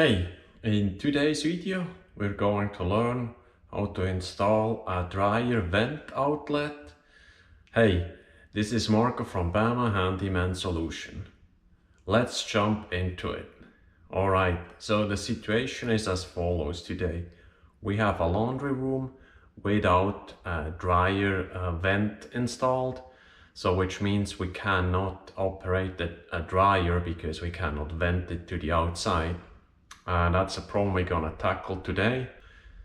Hey, in today's video we're going to learn how to install a dryer vent outlet. Hey, this is Marco from Bama Handyman Solution. Let's jump into it. Alright, so the situation is as follows today. We have a laundry room without a dryer vent installed. So which means we cannot operate a dryer because we cannot vent it to the outside. And that's a problem we're gonna tackle today.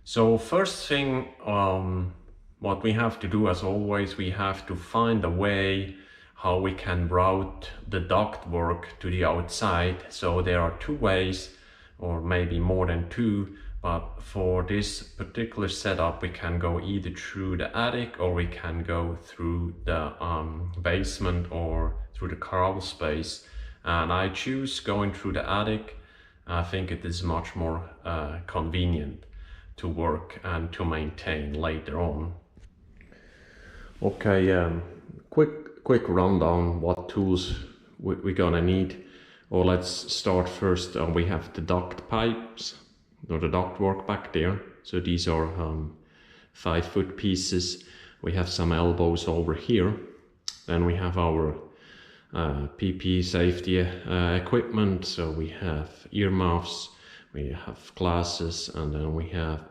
So first thing, what we have to do as always, we have to find a way how we can route the ductwork to the outside. So there are two ways, or maybe more than two, but for this particular setup we can go either through the attic or we can go through the basement or through the crawl space. And I choose going through the attic. I think it is much more convenient to work and to maintain later on. Okay, quick rundown what tools we're gonna need. Or let's start first. We have the duct pipes or the duct work back there. So these are 5-foot pieces. We have some elbows over here. Then we have our PP safety equipment. So we have earmuffs, we have glasses, and then we have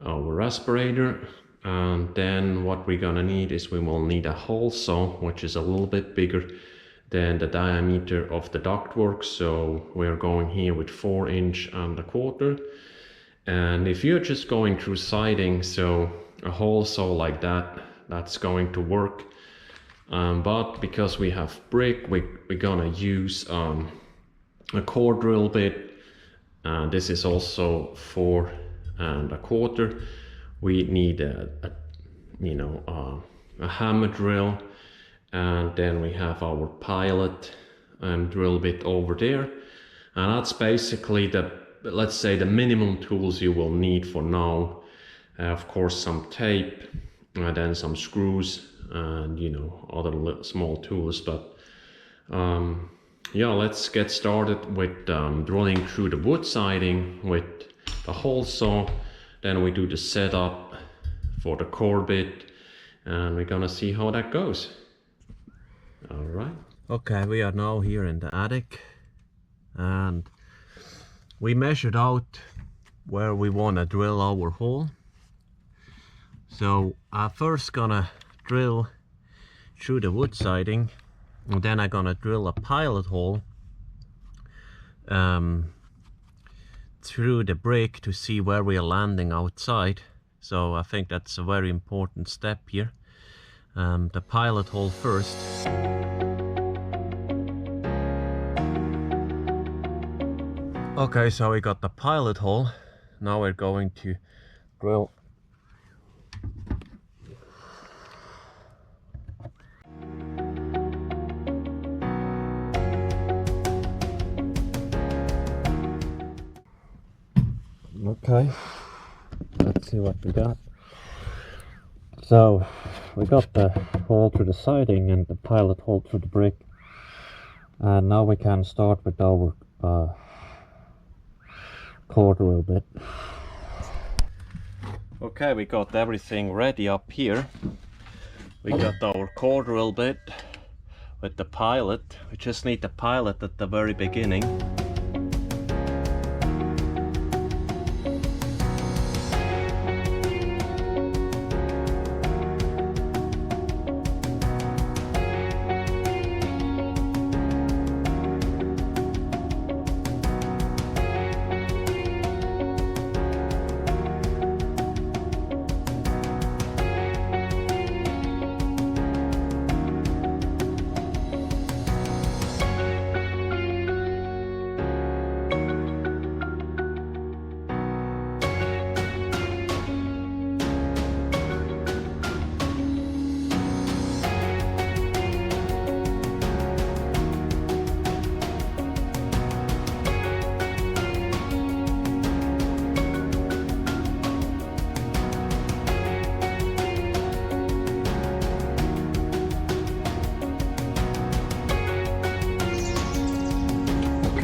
our respirator. And then what we're gonna need is we will need a hole saw, which is a little bit bigger than the diameter of the ductwork. So we're going here with 4.25 inches. And if you're just going through siding, so a hole saw like that, that's going to work. But because we have brick, we're gonna use a core drill bit. This is also 4.25. We need a hammer drill. And then we have our pilot drill bit over there. And that's basically let's say the minimum tools you will need for now. Of course, some tape, and then some screws, and other small tools. But yeah, let's get started with drilling through the wood siding with the hole saw. Then we do the setup for the core bit, and we're gonna see how that goes. All right. Okay, we are now here in the attic, and we measured out where we want to drill our hole. So I'm first gonna drill through the wood siding, and then I'm gonna drill a pilot hole through the brick to see where we are landing outside. So I think that's a very important step here. The pilot hole first. Okay, so we got the pilot hole. Now we're going to drill. Okay, let's see what we got. So we got the hole through the siding and the pilot hole through the brick, and now we can start with our core drill bit. Okay, we got everything ready up here. We got our core drill bit with the pilot. We just need the pilot at the very beginning.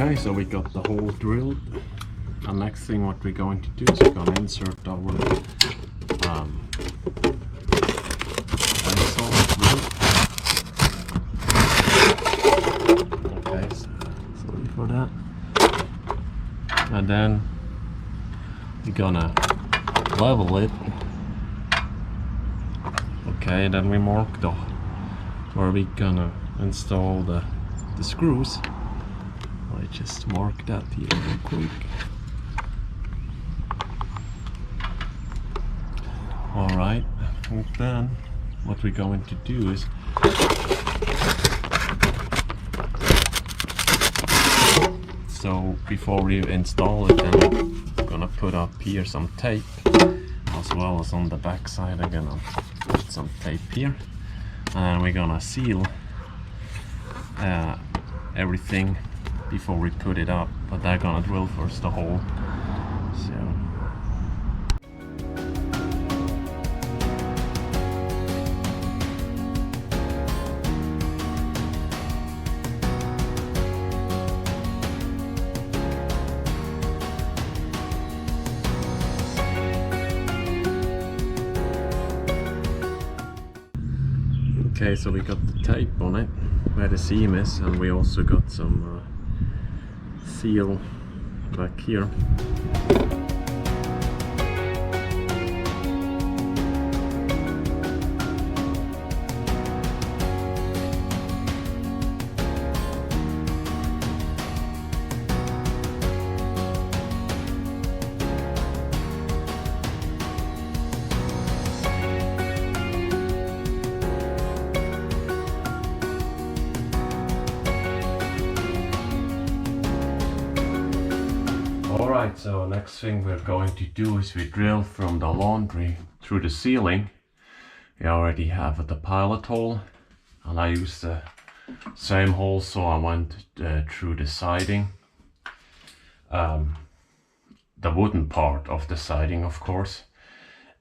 Okay, so we got the hole drilled. And next thing what we're going to do is we're going to insert our pencil. Okay, so sorry for that. And then we're gonna level it. Okay, and then we mark the where we're gonna install the screws. I just mark that here real quick. Alright, and then what we're going to do is so before we install it, then I'm gonna put up here some tape, as well as on the back side I'm gonna put some tape here, and we're gonna seal everything before we put it up, but I'm gonna drill first the hole. So okay, so we got the tape on it where the seam is, and we also got some seal back here. Alright, so next thing we're going to do is we drill from the laundry through the ceiling. We already have the pilot hole, and I used the same hole, so I went through the siding. The wooden part of the siding, of course.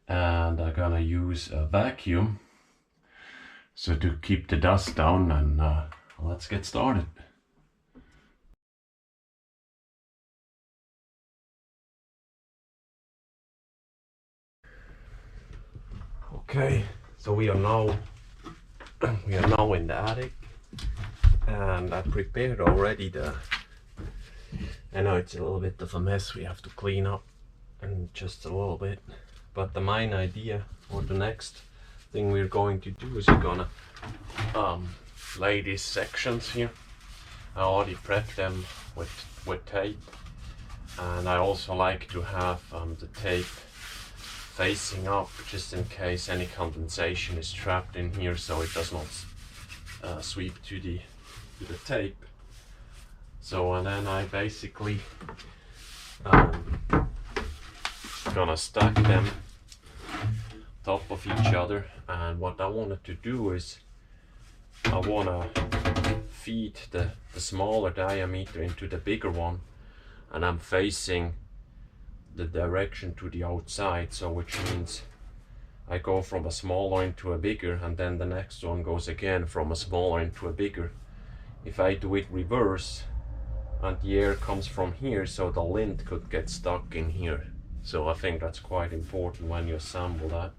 And I'm gonna use a vacuum so to keep the dust down, and let's get started. Okay, so we are now in the attic, and I prepared already I know it's a little bit of a mess, we have to clean up and just a little bit, but the main idea, or the next thing we're going to do, is we're gonna lay these sections here. I already prepped them with tape, and I also like to have the tape facing up, just in case any condensation is trapped in here, so it does not sweep to the tape. So, and then I basically gonna stack them top of each other, and what I wanted to do is I wanna feed the smaller diameter into the bigger one, and I'm facing the direction to the outside, so which means I go from a smaller into a bigger, and then the next one goes again from a smaller into a bigger. If I do it reverse and the air comes from here, so the lint could get stuck in here. So I think that's quite important when you assemble that.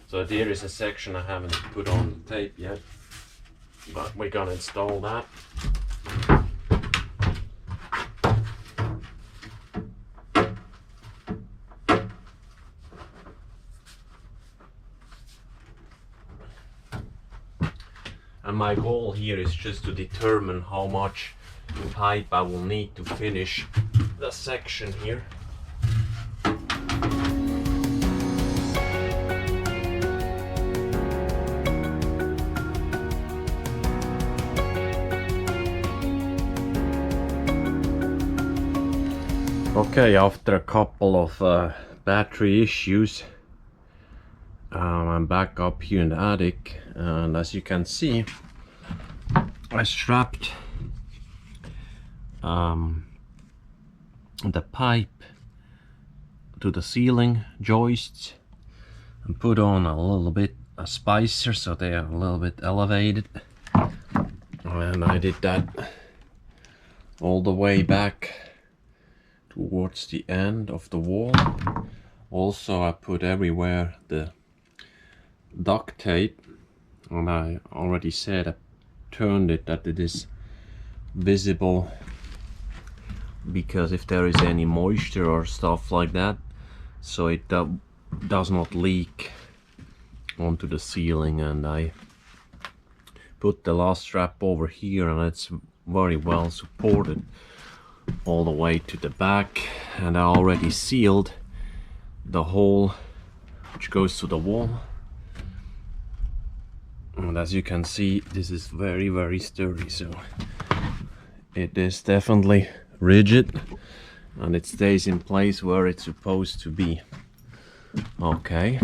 So there is a section I haven't put on the tape yet, but we're gonna install that. And my goal here is just to determine how much pipe I will need to finish the section here. Okay, after a couple of battery issues, I'm back up here in the attic, and as you can see, I strapped the pipe to the ceiling joists and put on a little bit of spacer so they are a little bit elevated, and I did that all the way back towards the end of the wall. Also, I put everywhere the duct tape, and I already said I turned it that it is visible, because if there is any moisture or stuff like that, so it does not leak onto the ceiling. And I put the last strap over here, and it's very well supported all the way to the back. And I already sealed the hole which goes to the wall, and as you can see, this is very sturdy, so it is definitely rigid and it stays in place where it's supposed to be. Okay,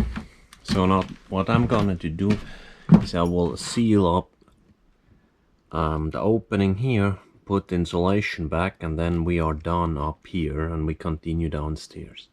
so now what I'm gonna do is I will seal up the opening here, put insulation back, and then we are done up here and we continue downstairs.